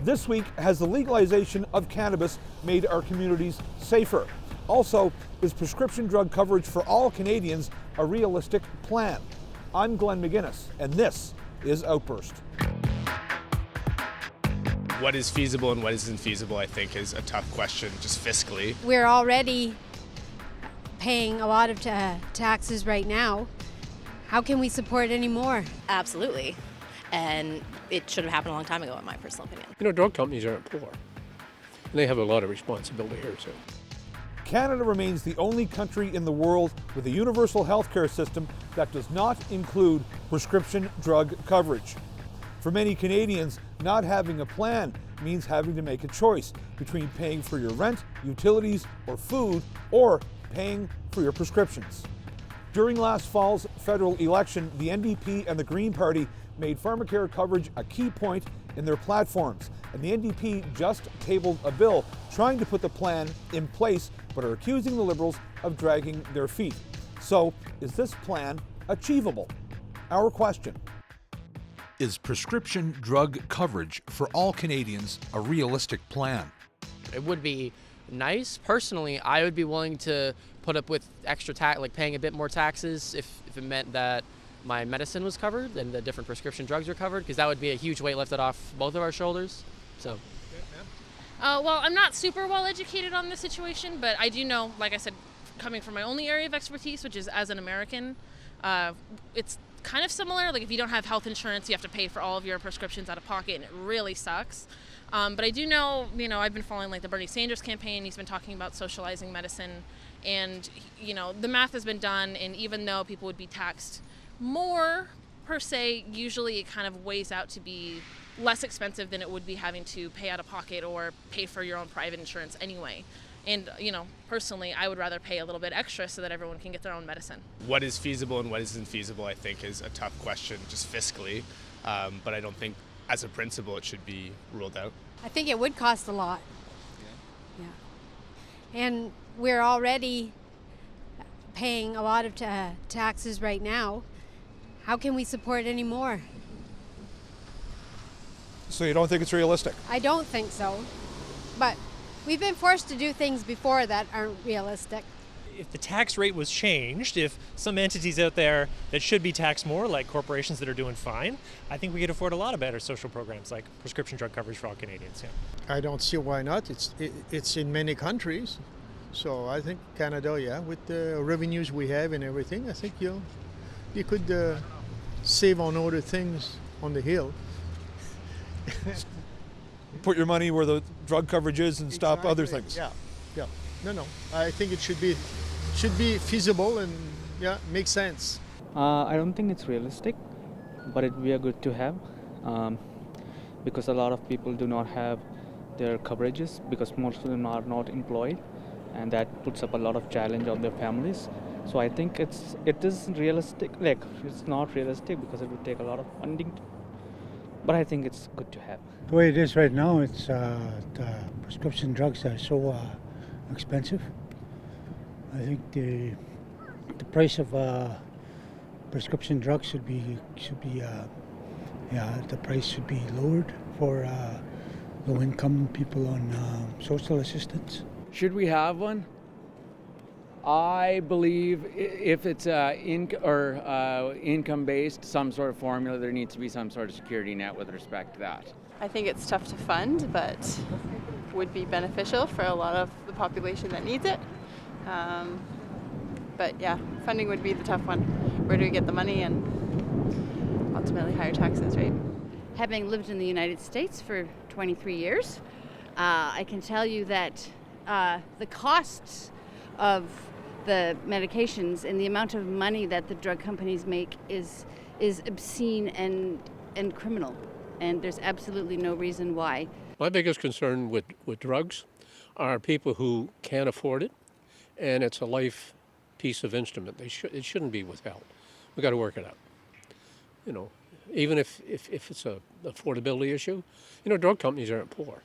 This week, has the legalization of cannabis made our communities safer? Also, is prescription drug coverage for all Canadians a realistic plan? I'm Glenn McGuinness, and this is Outburst. What is feasible and what isn't feasible, I think, is a tough question, just fiscally. We're already paying a lot of taxes right now. How can we support any more? Absolutely. And it should have happened a long time ago, in my personal opinion. You know, drug companies aren't poor. And they have a lot of responsibility here, too. Canada remains the only country in the world with a universal healthcare system that does not include prescription drug coverage. For many Canadians, not having a plan means having to make a choice between paying for your rent, utilities, or food, or paying for your prescriptions. During last fall's federal election, the NDP and the Green Party made pharmacare coverage a key point in their platforms, and the NDP just tabled a bill trying to put the plan in place, but are accusing the Liberals of dragging their feet. So, is this plan achievable? Our question: is prescription drug coverage for all Canadians a realistic plan? It would be nice. Personally, I would be willing to put up with extra tax, like paying a bit more taxes if it meant that my medicine was covered and the different prescription drugs are covered, because that would be a huge weight lifted off both of our shoulders. So. Well, I'm not super well educated on this situation, but I do know, like I said, coming from my only area of expertise, which is as an American, it's kind of similar. Like if you don't have health insurance, you have to pay for all of your prescriptions out of pocket, and it really sucks. But I do know, I've been following like the Bernie Sanders campaign. He's been talking about socializing medicine, and the math has been done, and even though people would be taxed more per se, usually it kind of weighs out to be less expensive than it would be having to pay out of pocket or pay for your own private insurance anyway. And, personally, I would rather pay a little bit extra so that everyone can get their own medicine. What is feasible and what isn't feasible, I think, is a tough question, just fiscally. But I don't think, as a principle, it should be ruled out. I think it would cost a lot. Yeah. And we're already paying a lot of taxes right now. How can we support any more? So you don't think it's realistic? I don't think so. But we've been forced to do things before that aren't realistic. If the tax rate was changed, if some entities out there that should be taxed more, like corporations that are doing fine, I think we could afford a lot of better social programs like prescription drug coverage for all Canadians. Yeah. I don't see why not. It's in many countries. So I think Canada, with the revenues we have and everything, I think you could save on other things on the hill. Put your money where the drug coverage is and stop Exactly. other things. Yeah. No. I think it should be feasible and makes sense. I don't think it's realistic, but it would be a good to have, because a lot of people do not have their coverages because most of them are not employed, and that puts up a lot of challenge on their families. So I think it is realistic. Like, it's not realistic because it would take a lot of funding, but I think it's good to have. The way it is right now, it's the prescription drugs are so expensive. I think the price of prescription drugs should be the price should be lowered for low-income people on social assistance. Should we have one? I believe if it's income-based, some sort of formula, there needs to be some sort of security net with respect to that. I think it's tough to fund, but would be beneficial for a lot of the population that needs it. But yeah, funding would be the tough one. Where do we get the money and ultimately higher taxes, right? Having lived in the United States for 23 years, I can tell you that the costs of the medications and the amount of money that the drug companies make is obscene and criminal, and there's absolutely no reason why. My biggest concern with drugs are people who can't afford it, and it's a life piece of instrument. It shouldn't be withheld. We got to work it out. Even if it's a affordability issue, drug companies aren't poor,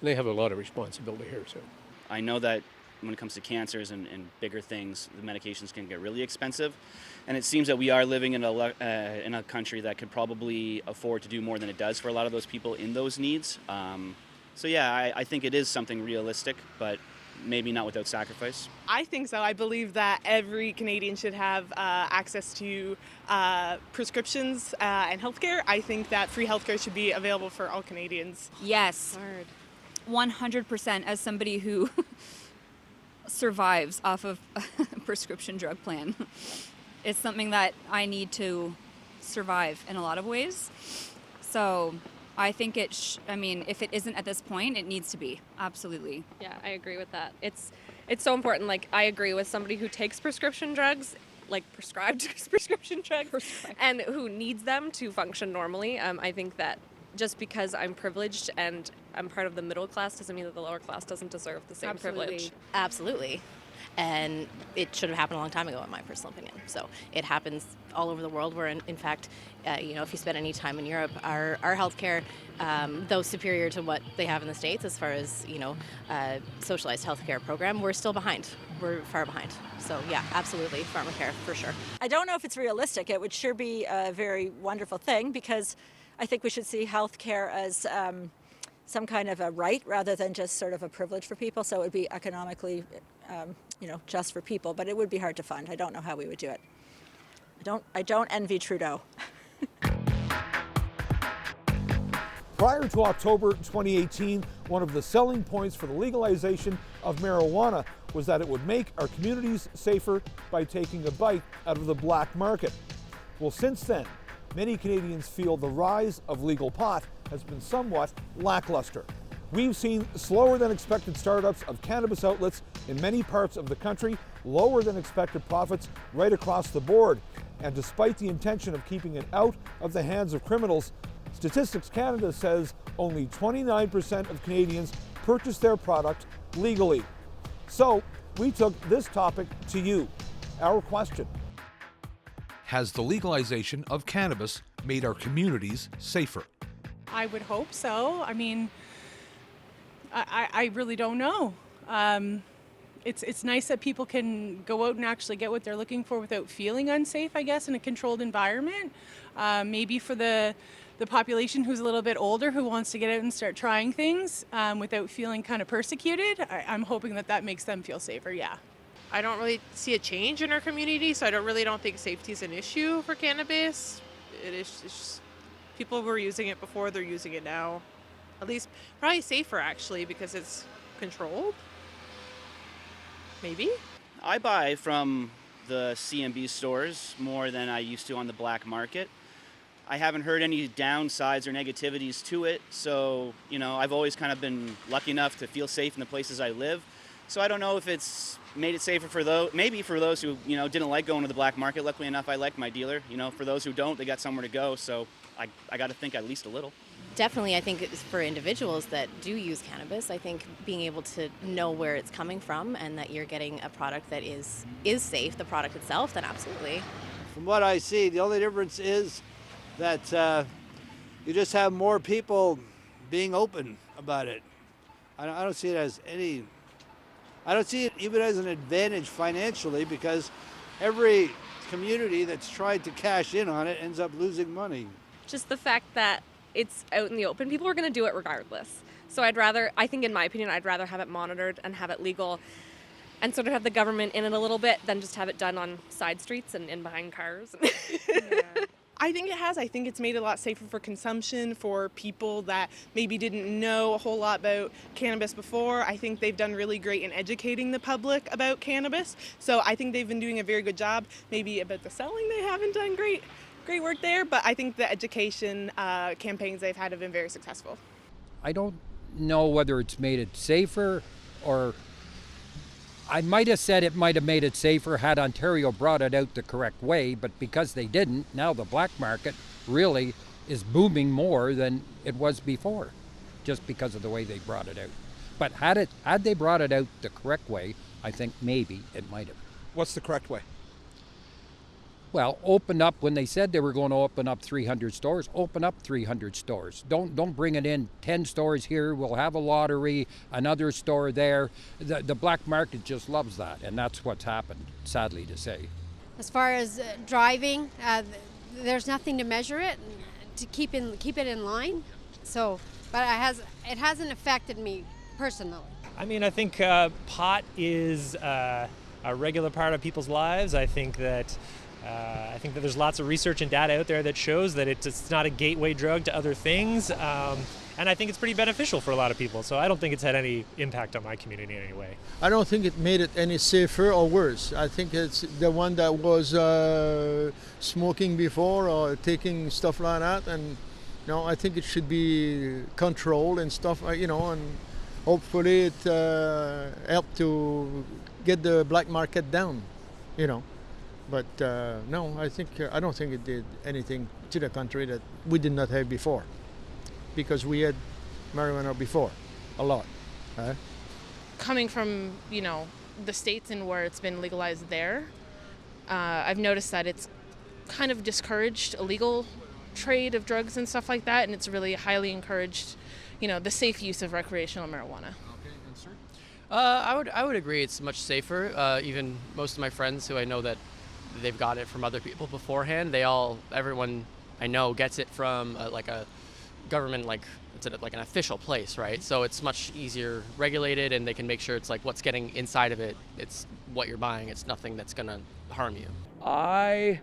and they have a lot of responsibility here too. I know that when it comes to cancers and bigger things, the medications can get really expensive. And it seems that we are living in a country that could probably afford to do more than it does for a lot of those people in those needs. So yeah, I think it is something realistic, but maybe not without sacrifice. I think so. I believe that every Canadian should have access to prescriptions and healthcare. I think that free healthcare should be available for all Canadians. Yes, 100%. As somebody who survives off of a prescription drug plan, it's something that I need to survive in a lot of ways. So I think if it isn't at this point, it needs to be. Absolutely. Yeah, I agree with that. It's so important. Like, I agree with somebody who takes prescription drugs, like prescribed prescription drugs, and who needs them to function normally. I think that just because I'm privileged and I'm part of the middle class doesn't mean that the lower class doesn't deserve the same privilege. Absolutely. And it should have happened a long time ago, in my personal opinion. So it happens all over the world where, in fact, if you spend any time in Europe, our healthcare, though superior to what they have in the States as far as, socialized healthcare program, we're still behind. We're far behind. So yeah, absolutely, pharmacare for sure. I don't know if it's realistic. It would sure be a very wonderful thing, because I think we should see healthcare as some kind of a right rather than just sort of a privilege for people. So it would be economically just for people, but it would be hard to fund. I don't know how we would do it. I don't envy Trudeau. Prior to October 2018, one of the selling points for the legalization of marijuana was that it would make our communities safer by taking a bite out of the black market. Well, since then, many Canadians feel the rise of legal pot has been somewhat lackluster. We've seen slower than expected startups of cannabis outlets in many parts of the country, lower than expected profits right across the board. And despite the intention of keeping it out of the hands of criminals, Statistics Canada says only 29% of Canadians purchase their product legally. So we took this topic to you. Our question: has the legalization of cannabis made our communities safer? I would hope so. I mean, I really don't know. It's nice that people can go out and actually get what they're looking for without feeling unsafe, I guess, in a controlled environment. Maybe for the population who's a little bit older, who wants to get out and start trying things without feeling kind of persecuted, I'm hoping that makes them feel safer, yeah. I don't really see a change in our community, so I don't think safety is an issue for cannabis. It's just people were using it before, they're using it now. At least probably safer, actually, because it's controlled. Maybe. I buy from the CMB stores more than I used to on the black market. I haven't heard any downsides or negativities to it, so I've always kind of been lucky enough to feel safe in the places I live. So I don't know if it's made it safer for those who didn't like going to the black market. Luckily enough, I like my dealer. For those who don't, they got somewhere to go. So I got to think at least a little. Definitely, I think it's for individuals that do use cannabis, I think being able to know where it's coming from and that you're getting a product that is safe, the product itself, then absolutely. From what I see, the only difference is that you just have more people being open about it. I don't see it as I don't see it even as an advantage financially, because every community that's tried to cash in on it ends up losing money. Just the fact that it's out in the open, people are going to do it regardless. So I think in my opinion, I'd rather have it monitored and have it legal and sort of have the government in it a little bit than just have it done on side streets and in behind cars. I think it has. I think it's made it a lot safer for consumption, for people that maybe didn't know a whole lot about cannabis before. I think they've done really great in educating the public about cannabis. So I think they've been doing a very good job. Maybe about the selling, they haven't done great work there, but I think the education campaigns they've had have been very successful. I don't know whether it's made it safer, or I might have said it might have made it safer had Ontario brought it out the correct way, but because they didn't, now the black market really is booming more than it was before, just because of the way they brought it out. But had they brought it out the correct way, I think maybe it might have. What's the correct way? Well, open up, when they said they were going to open up 300 stores, open up 300 stores. Don't bring it in 10 stores here, we'll have a lottery, another store there. The black market just loves that, and that's what's happened, sadly to say. As far as driving, there's nothing to measure it, to keep it in line. So, but it hasn't affected me personally. I mean, I think pot is a regular part of people's lives. I think that there's lots of research and data out there that shows that it's not a gateway drug to other things, and I think it's pretty beneficial for a lot of people. So I don't think it's had any impact on my community in any way. I don't think it made it any safer or worse. I think it's the one that was smoking before or taking stuff like that, and I think it should be controlled and stuff, and hopefully it helped to get the black market down, But no, I don't think it did anything to the country that we did not have before, because we had marijuana before, a lot. Coming from the States and where it's been legalized there, I've noticed that it's kind of discouraged illegal trade of drugs and stuff like that, and it's really highly encouraged, the safe use of recreational marijuana. I would agree it's much safer. Even most of my friends who I know that they've got it from other people beforehand, everyone I know gets it from like a government, it's like an official place, right? So it's much easier regulated, and they can make sure it's like what's getting inside of it, it's what you're buying, it's nothing that's gonna harm you. I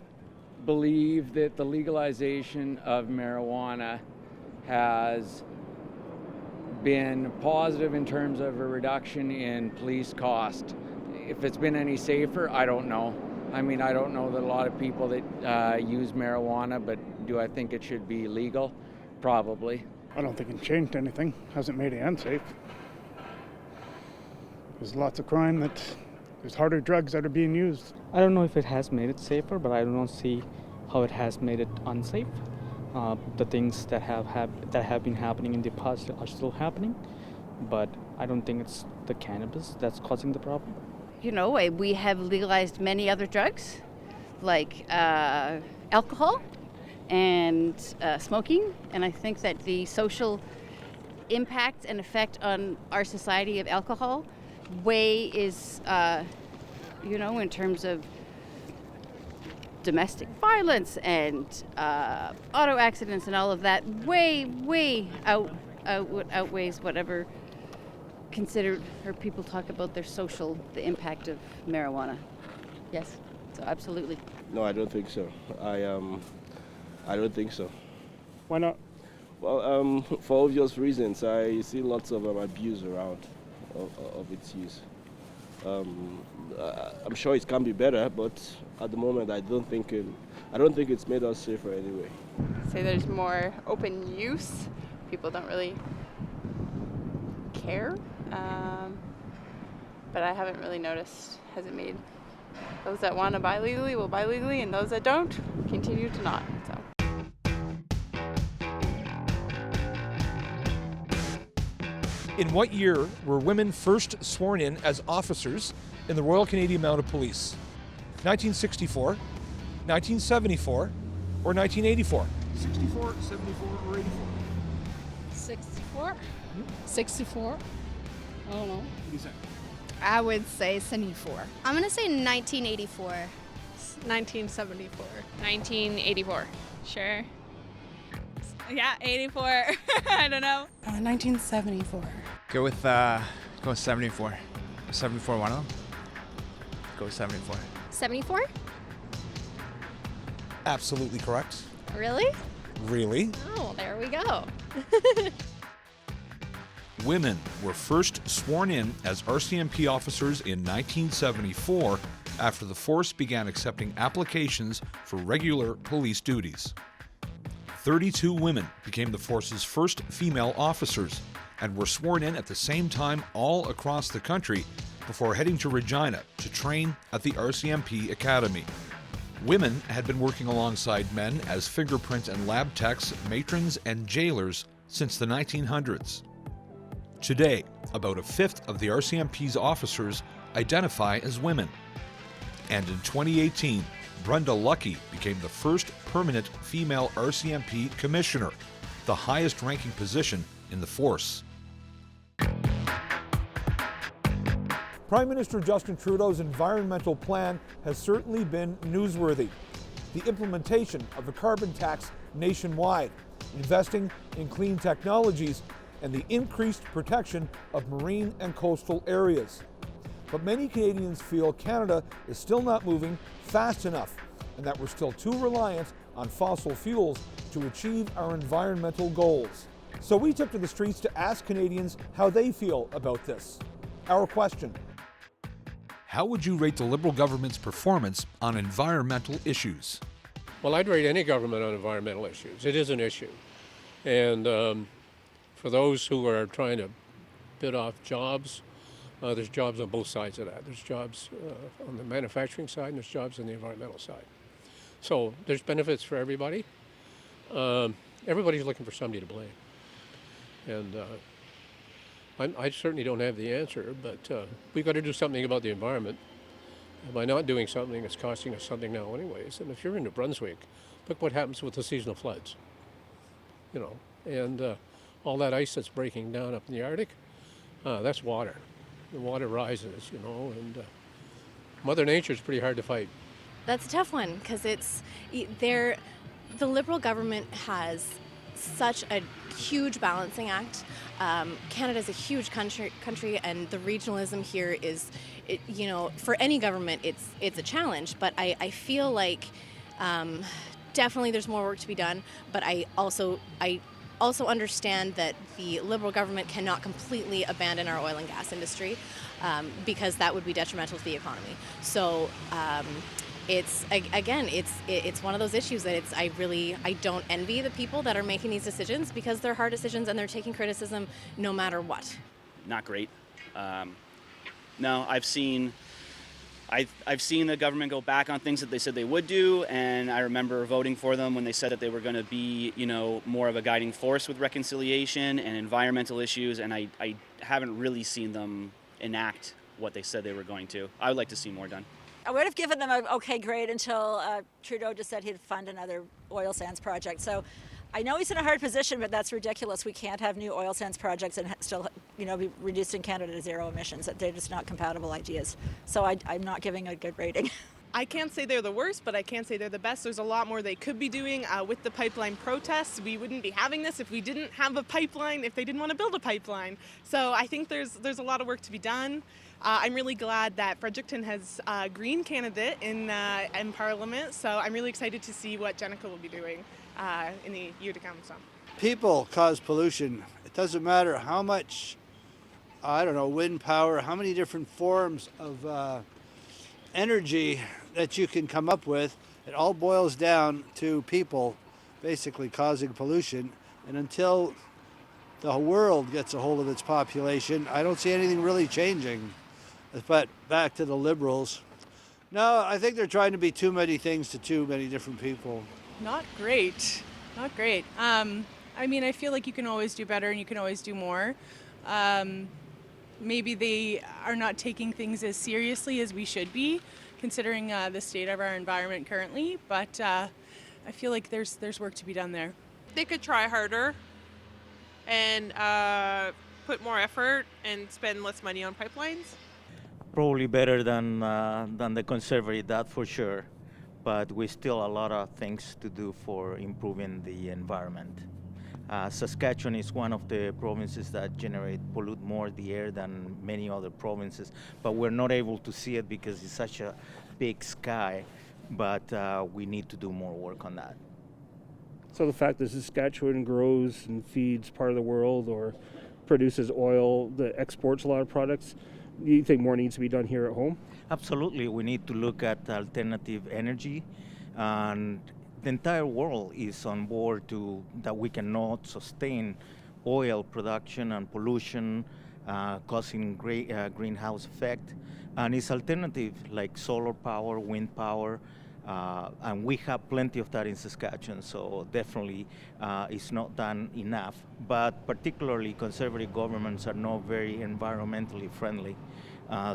believe that the legalization of marijuana has been positive in terms of a reduction in police cost. If it's been any safer, I don't know. I mean, I don't know that a lot of people that use marijuana, but do I think it should be legal? Probably. I don't think it changed anything. Hasn't made it unsafe. There's lots of crime there's harder drugs that are being used. I don't know if it has made it safer, but I don't see how it has made it unsafe. The things that have been happening in the past are still happening, but I don't think it's the cannabis that's causing the problem. We have legalized many other drugs, like alcohol and smoking, and I think that the social impact and effect on our society of alcohol is, in terms of domestic violence and auto accidents and all of that, way outweighs whatever considered or people talk about the impact of marijuana. Yes, so absolutely. No, I don't think so. I don't think so. Why not? Well, for obvious reasons. I see lots of abuse around of its use. I'm sure it can be better, but at the moment I don't think it's made us safer anyway. Say there's more open use. People don't really care, but I haven't really noticed. Has it made those that want to buy legally will buy legally, and those that don't continue to not. So. In what year were women first sworn in as officers in the Royal Canadian Mounted Police? 1964, 1974, or 1984? 64, 74, or 84? 64? 64? I don't know. What do you say? I would say 74. I'm going to say 1984. 1974. 1984. Sure. Yeah, 84. I don't know. 1974. Go with 74. 74, one of them. Go with 74. 74? Absolutely correct. Really? Really? Oh, there we go. Women were first sworn in as RCMP officers in 1974 after the force began accepting applications for regular police duties. 32 women became the force's first female officers and were sworn in at the same time all across the country before heading to Regina to train at the RCMP Academy. Women had been working alongside men as fingerprint and lab techs, matrons, and jailers since the 1900s. Today, about a fifth of the RCMP's officers identify as women. And in 2018, Brenda Lucky became the first permanent female RCMP commissioner, the highest ranking position in the force. Prime Minister Justin Trudeau's environmental plan has certainly been newsworthy. The implementation of a carbon tax nationwide, investing in clean technologies, and the increased protection of marine and coastal areas. But many Canadians feel Canada is still not moving fast enough, and that we're still too reliant on fossil fuels to achieve our environmental goals. So we took to the streets to ask Canadians how they feel about this. Our question: how would you rate the Liberal government's performance on environmental issues? Well, I'd rate any government on environmental issues. It is an issue. And for those who are trying to bid off jobs, there's jobs on both sides of that. There's jobs on the manufacturing side and there's jobs on the environmental side. So there's benefits for everybody. Everybody's looking for somebody to blame. And I certainly don't have the answer, but we've got to do something about the environment. And by not doing something, it's costing us something now anyways. And if you're in New Brunswick, look what happens with the seasonal floods. You know, and all that ice that's breaking down up in the Arctic, that's water. The water rises, you know, and Mother Nature's pretty hard to fight. That's a tough one because the Liberal government has such a huge balancing act. Canada's a huge country, and the regionalism here is, for any government, it's a challenge. But I feel like definitely there's more work to be done. But I also understand that the Liberal government cannot completely abandon our oil and gas industry because that would be detrimental to the economy. So it's one of those issues that I don't envy the people that are making these decisions because they're hard decisions and they're taking criticism no matter what. Not great. No, I've seen the government go back on things that they said they would do, and I remember voting for them when they said that they were going to be, more of a guiding force with reconciliation and environmental issues, and I haven't really seen them enact what they said they were going to. I would like to see more done. I would have given them an okay grade until Trudeau just said he'd fund another oil sands project. So I know he's in a hard position, but that's ridiculous. We can't have new oil sands projects and still, be reducing Canada to zero emissions. They're just not compatible ideas. So I'm not giving a good rating. I can't say they're the worst, but I can say they're the best. There's a lot more they could be doing with the pipeline protests. We wouldn't be having this if we didn't have a pipeline, if they didn't want to build a pipeline. So I think there's a lot of work to be done. I'm really glad that Fredericton has a Green candidate in Parliament, so I'm really excited to see what Jenica will be doing in the year to come. So. People cause pollution. It doesn't matter how much, wind power, how many different forms of energy that you can come up with. It all boils down to people basically causing pollution. And until the world gets a hold of its population, I don't see anything really changing. But back to the Liberals. No, I think they're trying to be too many things to too many different people. Not great. Not great. I feel like you can always do better and you can always do more. Maybe they are not taking things as seriously as we should be, considering the state of our environment currently. But I feel like there's work to be done there. They could try harder and put more effort and spend less money on pipelines. Probably better than the Conservative, that for sure. But we still a lot of things to do for improving the environment. Saskatchewan is one of the provinces that pollute more the air than many other provinces, but we're not able to see it because it's such a big sky, but we need to do more work on that. So the fact that Saskatchewan grows and feeds part of the world or produces oil that exports a lot of products, do you think more needs to be done here at home? Absolutely. We need to look at alternative energy, and the entire world is on board that we cannot sustain oil production and pollution causing greenhouse effect. And it's alternative like solar power, wind power, and we have plenty of that in Saskatchewan, so definitely it's not done enough. But particularly conservative governments are not very environmentally friendly,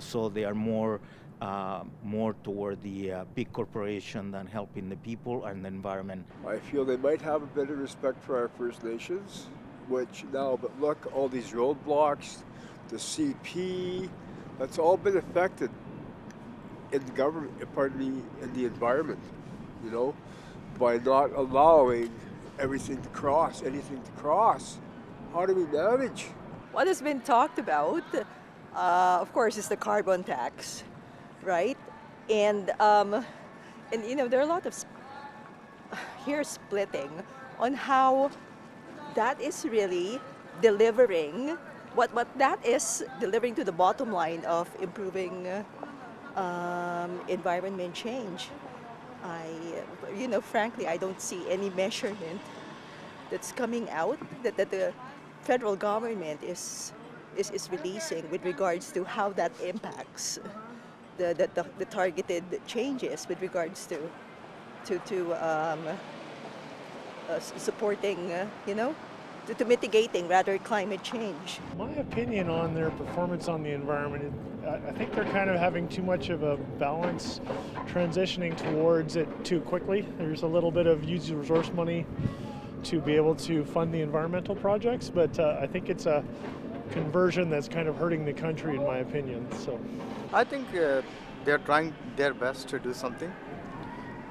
so they are more more toward the big corporation than helping the people and the environment. I feel they might have a bit of respect for our First Nations, which now, but look, all these roadblocks, the CP, that's all been affected in the government, in the environment, you know, by not allowing anything to cross. How do we manage? What has been talked about, of course, is the carbon tax, right? And you know, there are a lot of hair splitting on how that is really delivering what that is delivering to the bottom line of improving environment change. You know, frankly, I don't see any measurement that's coming out that the federal government is releasing with regards to how that impacts the targeted changes with regards to supporting, you know, to mitigating rather climate change. My opinion on their performance on the environment, I think they're kind of having too much of a balance, transitioning towards it too quickly. There's a little bit of used resource money to be able to fund the environmental projects, but I think it's a conversion that's kind of hurting the country, in my opinion. So, I think they're trying their best to do something,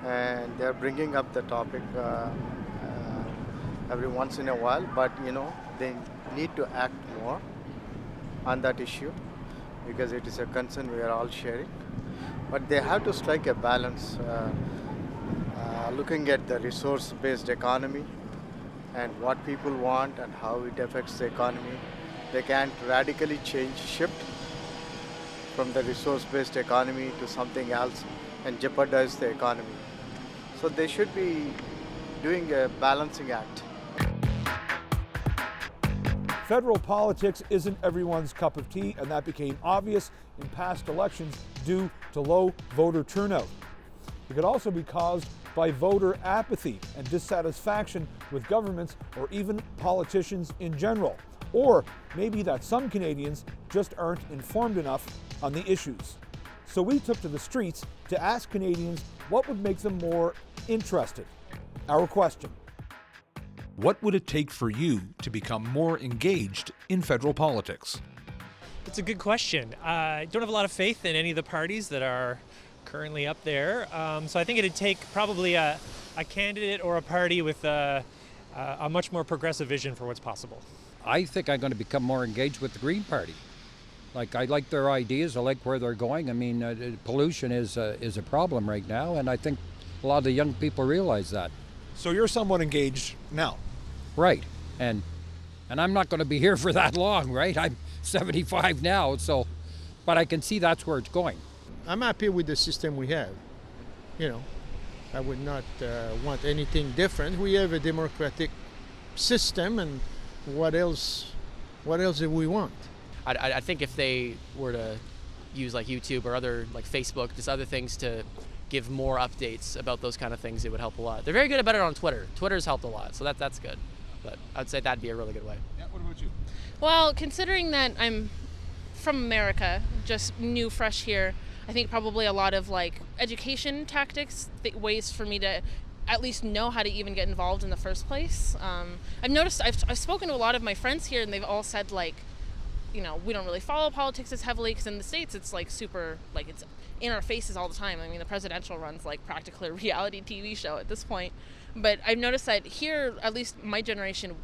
and they're bringing up the topic every once in a while, but you know, they need to act more on that issue because it is a concern we are all sharing. But they have to strike a balance, looking at the resource-based economy and what people want and how it affects the economy. They can't radically shift from the resource-based economy to something else and jeopardize the economy. So they should be doing a balancing act. Federal politics isn't everyone's cup of tea, and that became obvious in past elections due to low voter turnout. It could also be caused by voter apathy and dissatisfaction with governments or even politicians in general. Or maybe that some Canadians just aren't informed enough on the issues. So we took to the streets to ask Canadians what would make them more interested. Our question: what would it take for you to become more engaged in federal politics? It's a good question. I don't have a lot of faith in any of the parties that are currently up there. So I think it'd take probably a candidate or a party with a much more progressive vision for what's possible. I think I'm going to become more engaged with the Green Party. Like, I like their ideas, I like where they're going. I mean, pollution is a problem right now, and I think a lot of the young people realize that. So you're somewhat engaged now? Right, and I'm not going to be here for that long, right? I'm 75 now, so, but I can see that's where it's going. I'm happy with the system we have. You know, I would not want anything different. We have a democratic system, and what else do we want? I think if they were to use like YouTube or other, like Facebook, just other things to give more updates about those kind of things, it would help a lot. They're very good about it on Twitter. Twitter's helped a lot, so that's good. But I'd say that'd be a really good way. Yeah, what about you? Well, considering that I'm from America, just new, fresh here, I think probably a lot of like education tactics, ways for me to at least know how to even get involved in the first place. I've noticed, I've spoken to a lot of my friends here, and they've all said like, you know, we don't really follow politics as heavily, because in the States it's like super, like it's in our faces all the time. I mean, the presidential run's like practically a reality TV show at this point. But I've noticed that here, at least my generation,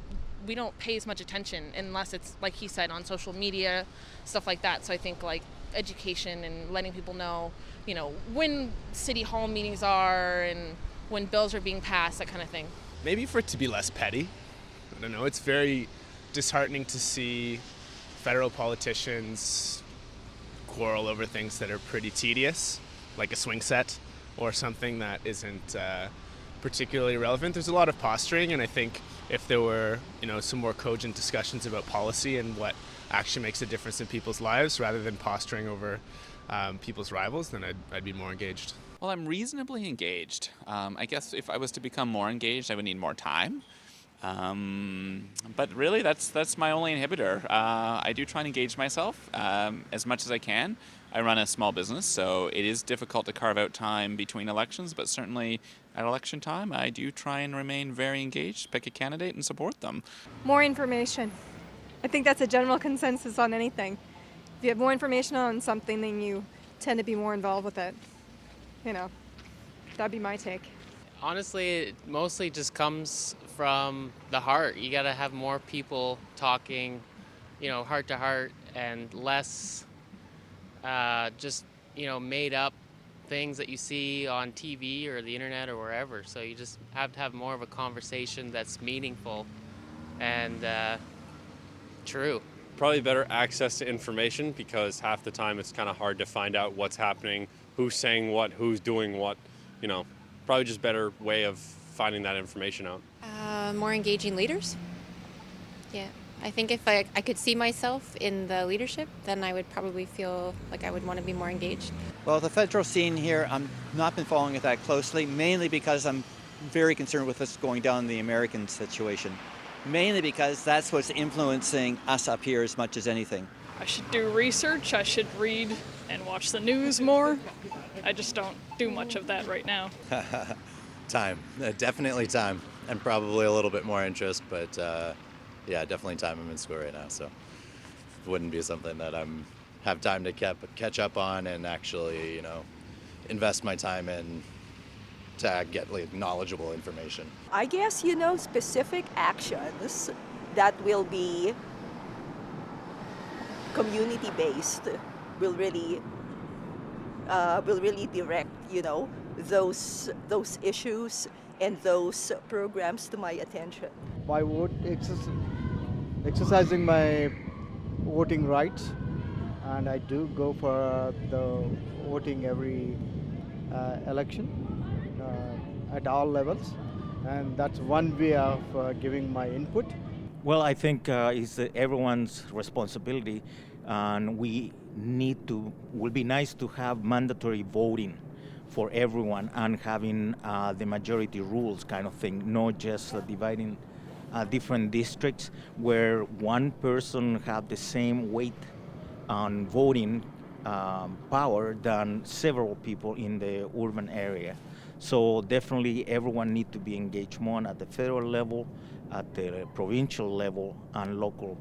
we don't pay as much attention unless it's, like he said, on social media, stuff like that. So I think like education and letting people know, you know, when city hall meetings are and when bills are being passed, that kind of thing. Maybe for it to be less petty. I don't know, it's very disheartening to see federal politicians quarrel over things that are pretty tedious, like a swing set or something that isn't particularly relevant. There's a lot of posturing, and I think if there were, you know, some more cogent discussions about policy and what actually makes a difference in people's lives rather than posturing over people's rivals, then I'd be more engaged. Well, I'm reasonably engaged. I guess if I was to become more engaged, I would need more time. But really, that's my only inhibitor. I do try and engage myself as much as I can. I run a small business, so it is difficult to carve out time between elections, but certainly at election time, I do try and remain very engaged, pick a candidate, and support them. More information. I think that's a general consensus on anything. If you have more information on something, then you tend to be more involved with it. You know, that'd be my take. Honestly, it mostly just comes from the heart. You got to have more people talking, heart to heart, and less just, made up things that you see on TV or the internet or wherever. So you just have to have more of a conversation that's meaningful and true. Probably better access to information, because half the time it's kind of hard to find out what's happening, who's saying what, who's doing what, Probably just better way of finding that information out. More engaging leaders. Yeah. I think if I could see myself in the leadership, then I would probably feel like I would want to be more engaged. Well, the federal scene here, I've not been following it that closely, mainly because I'm very concerned with what's going down in the American situation. Mainly because that's what's influencing us up here as much as anything. I should do research, I should read and watch the news more. I just don't do much of that right now. Time, definitely time, and probably a little bit more interest, but yeah, definitely time. I'm in school right now, so it wouldn't be something that I'm have time to catch up on and actually, invest my time in to get knowledgeable information. I guess, specific actions that will be community-based will really direct, those issues and those programs to my attention. By exercising my voting rights, and I do go for the voting every election at all levels, and that's one way of giving my input. Well, I think it's everyone's responsibility, and will be nice to have mandatory voting for everyone and having the majority rules kind of thing, not just dividing different districts where one person have the same weight on voting power than several people in the urban area. So definitely everyone needs to be engaged more at the federal level, at the provincial level, and local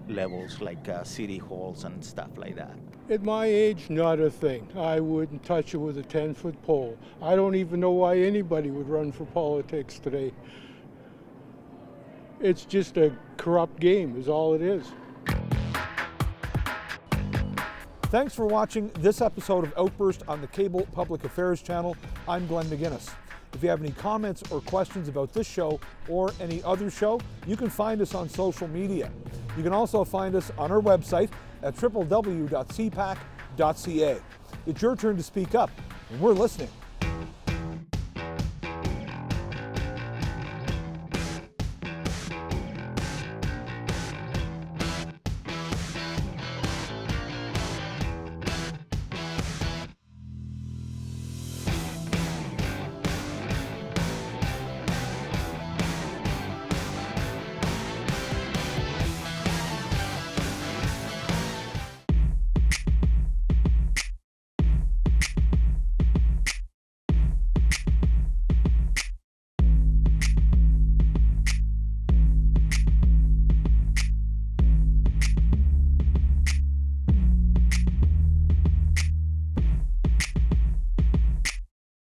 levels like city halls and stuff like that. At my age, not a thing. I wouldn't touch it with a 10-foot pole. I don't even know why anybody would run for politics today. It's just a corrupt game, is all it is. Thanks for watching this episode of Outburst on the Cable Public Affairs channel. I'm Glenn McGuinness. If you have any comments or questions about this show or any other show, you can find us on social media. You can also find us on our website at www.cpac.ca. It's your turn to speak up, and we're listening.